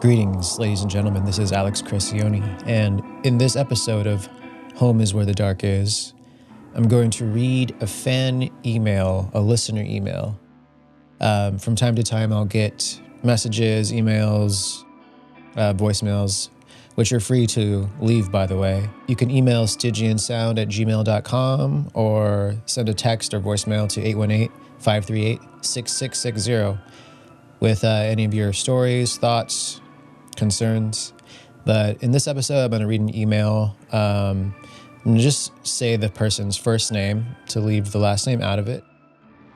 Greetings, ladies and gentlemen. This is Alex Crescioni, and in this episode of Home is Where the Dark Is, I'm going to read a fan email, a listener email. From time to time, I'll get messages, emails, voicemails, which are free to leave, by the way. You can email stygiansound@gmail.com or send a text or voicemail to 818-538-6660 with any of your stories, thoughts, concerns. But in this episode, I'm going to read an email. I'm going to just say the person's first name to leave the last name out of it,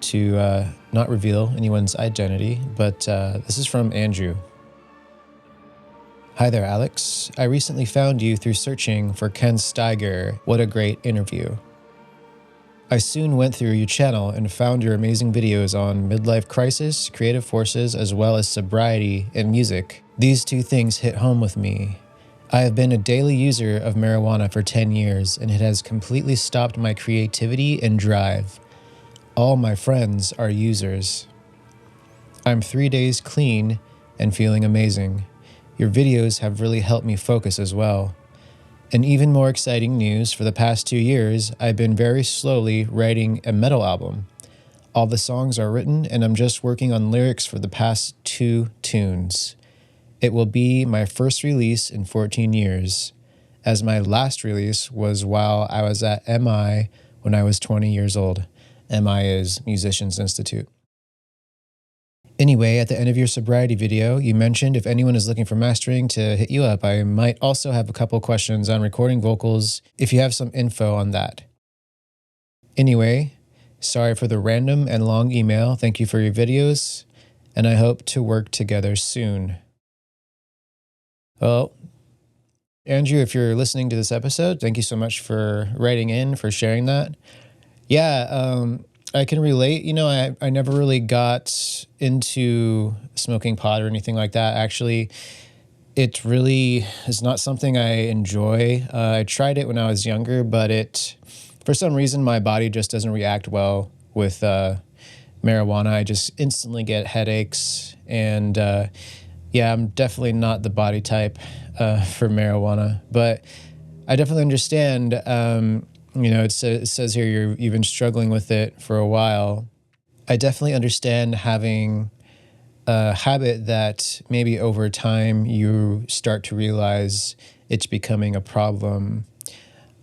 to not reveal anyone's identity. But this is from Andrew. Hi there, Alex. I recently found you through searching for Ken Steiger. What a great interview. I soon went through your channel and found your amazing videos on midlife crisis, creative forces, as well as sobriety and music. These two things hit home with me. I have been a daily user of marijuana for 10 years, and it has completely stopped my creativity and drive. All my friends are users. I'm 3 days clean and feeling amazing. Your videos have really helped me focus as well. And even more exciting news, for the past 2 years, I've been very slowly writing a metal album. All the songs are written, and I'm just working on lyrics for the past 2 tunes. It will be my first release in 14 years, as my last release was while I was at MI when I was 20 years old. MI is Musicians Institute. Anyway, at the end of your sobriety video, you mentioned if anyone is looking for mastering to hit you up. I might also have a couple questions on recording vocals if you have some info on that. Anyway, sorry for the random and long email. Thank you for your videos, and I hope to work together soon. Well, Andrew, if you're listening to this episode, thank you so much for writing in, for sharing that. Yeah, I can relate. You know, I never really got into smoking pot or anything like that. Actually, it really is not something I enjoy. I tried it when I was younger, but for some reason, my body just doesn't react well with marijuana. I just instantly get headaches. And yeah, I'm definitely not the body type for marijuana. But I definitely understand. You know, it says here you've been struggling with it for a while. I definitely understand having a habit that maybe over time you start to realize it's becoming a problem.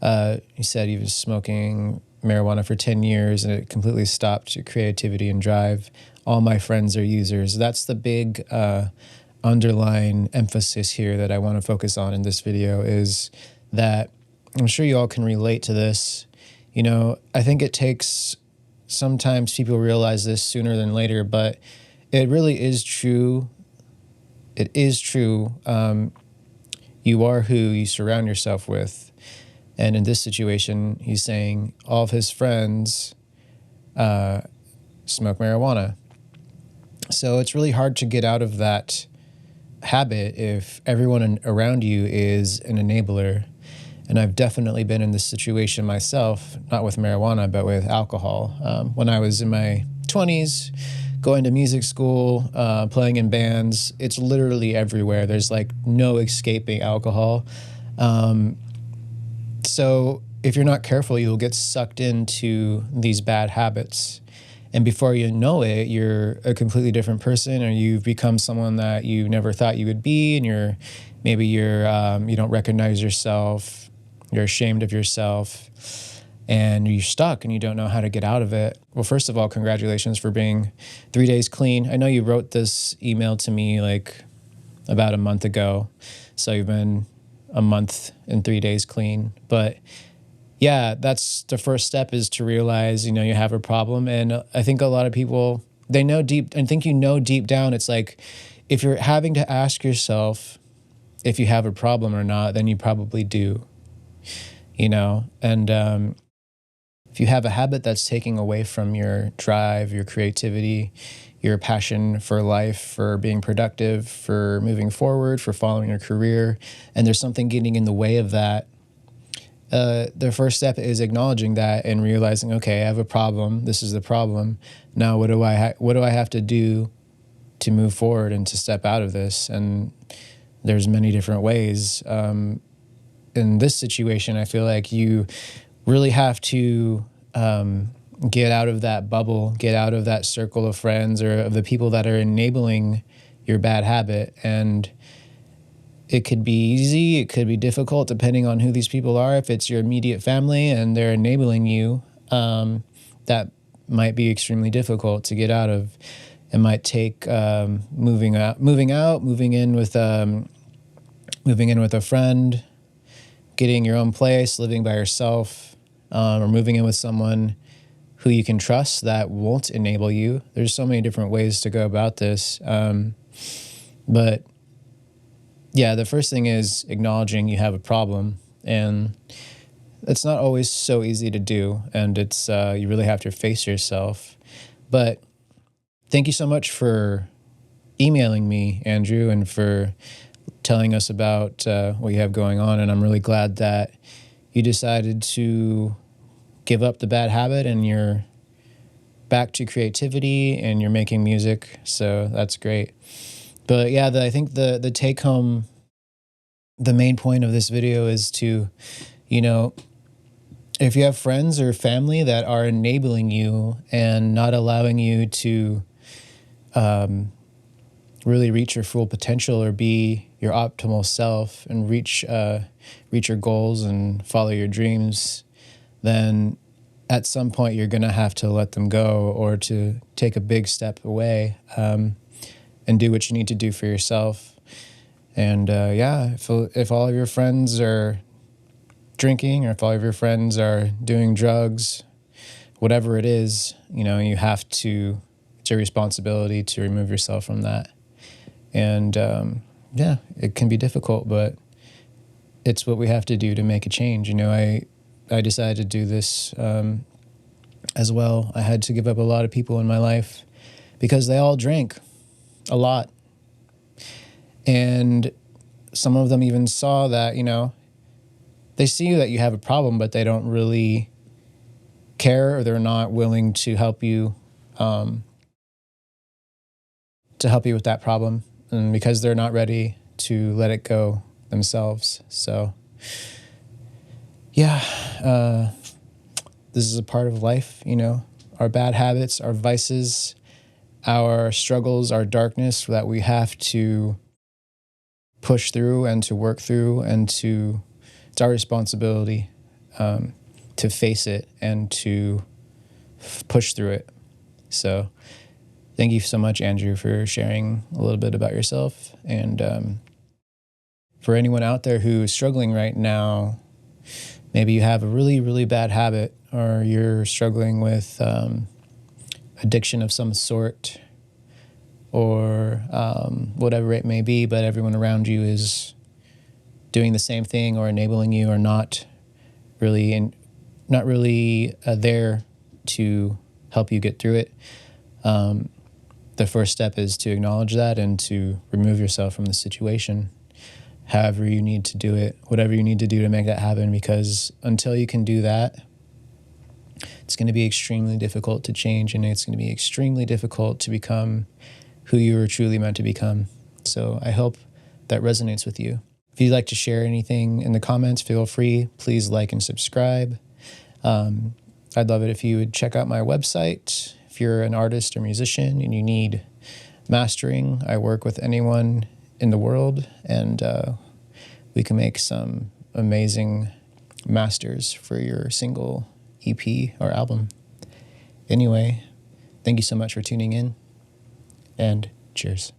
You said you've been smoking marijuana for 10 years and it completely stopped your creativity and drive. All my friends are users. That's the big underlying emphasis here that I want to focus on in this video, is that I'm sure you all can relate to this. You know, I think it takes, sometimes people realize this sooner than later, but it really is true. It is true. You are who you surround yourself with. And in this situation, he's saying all of his friends smoke marijuana. So it's really hard to get out of that habit if everyone around you is an enabler. And I've definitely been in this situation myself, not with marijuana, but with alcohol. When I was in my 20s, going to music school, playing in bands, it's literally everywhere. There's like no escaping alcohol. So if you're not careful, you'll get sucked into these bad habits. And before you know it, you're a completely different person, or you've become someone that you never thought you would be, and you don't recognize yourself. You're ashamed of yourself, and you're stuck and you don't know how to get out of it. Well, first of all, congratulations for being 3 days clean. I know you wrote this email to me like about a month ago, so you've been a month and 3 days clean. But yeah, that's the first step, is to realize, you know, you have a problem. And I think a lot of people, they know deep down, it's like, if you're having to ask yourself if you have a problem or not, then you probably do. You know, and if you have a habit that's taking away from your drive, your creativity, your passion for life, for being productive, for moving forward, for following your career, and there's something getting in the way of that, the first step is acknowledging that and realizing, okay, I have a problem. This is the problem. Now, what do I have to do to move forward and to step out of this? And there's many different ways. In this situation, I feel like you really have to get out of that bubble, get out of that circle of friends or of the people that are enabling your bad habit. And it could be easy, it could be difficult, depending on who these people are. If it's your immediate family and they're enabling you, that might be extremely difficult to get out of. It might take moving in with a friend, getting your own place, living by yourself, or moving in with someone who you can trust that won't enable you. There's so many different ways to go about this. But yeah, the first thing is acknowledging you have a problem, and it's not always so easy to do, and it's you really have to face yourself. But thank you so much for emailing me, Andrew, and for telling us about what you have going on. And I'm really glad that you decided to give up the bad habit and you're back to creativity and you're making music. So that's great. But yeah, I think the take home, the main point of this video is to, if you have friends or family that are enabling you and not allowing you to really reach your full potential or be your optimal self and reach your goals and follow your dreams, then at some point you're going to have to let them go or to take a big step away and do what you need to do for yourself. And if all of your friends are drinking or if all of your friends are doing drugs, whatever it is, you have to, it's your responsibility to remove yourself from that. And it can be difficult, but it's what we have to do to make a change. I decided to do this as well. I had to give up a lot of people in my life because they all drank a lot. And some of them even saw that, they see that you have a problem, but they don't really care, or they're not willing to help you with that problem, and because they're not ready to let it go themselves. So yeah, this is a part of life, our bad habits, our vices, our struggles, our darkness that we have to push through and to work through, and it's our responsibility to face it and to push through it. So thank you so much, Andrew, for sharing a little bit about yourself. And for anyone out there who's struggling right now, maybe you have a really, really bad habit, or you're struggling with addiction of some sort, or whatever it may be, but everyone around you is doing the same thing or enabling you, or not really there to help you get through it. The first step is to acknowledge that and to remove yourself from the situation. However you need to do it, whatever you need to do to make that happen, because until you can do that, it's going to be extremely difficult to change, and it's going to be extremely difficult to become who you were truly meant to become. So I hope that resonates with you. If you'd like to share anything in the comments, feel free. Please like and subscribe. I'd love it if you would check out my website. If you're an artist or musician and you need mastering, I work with anyone in the world, and we can make some amazing masters for your single, EP, or album. Anyway, thank you so much for tuning in, and cheers.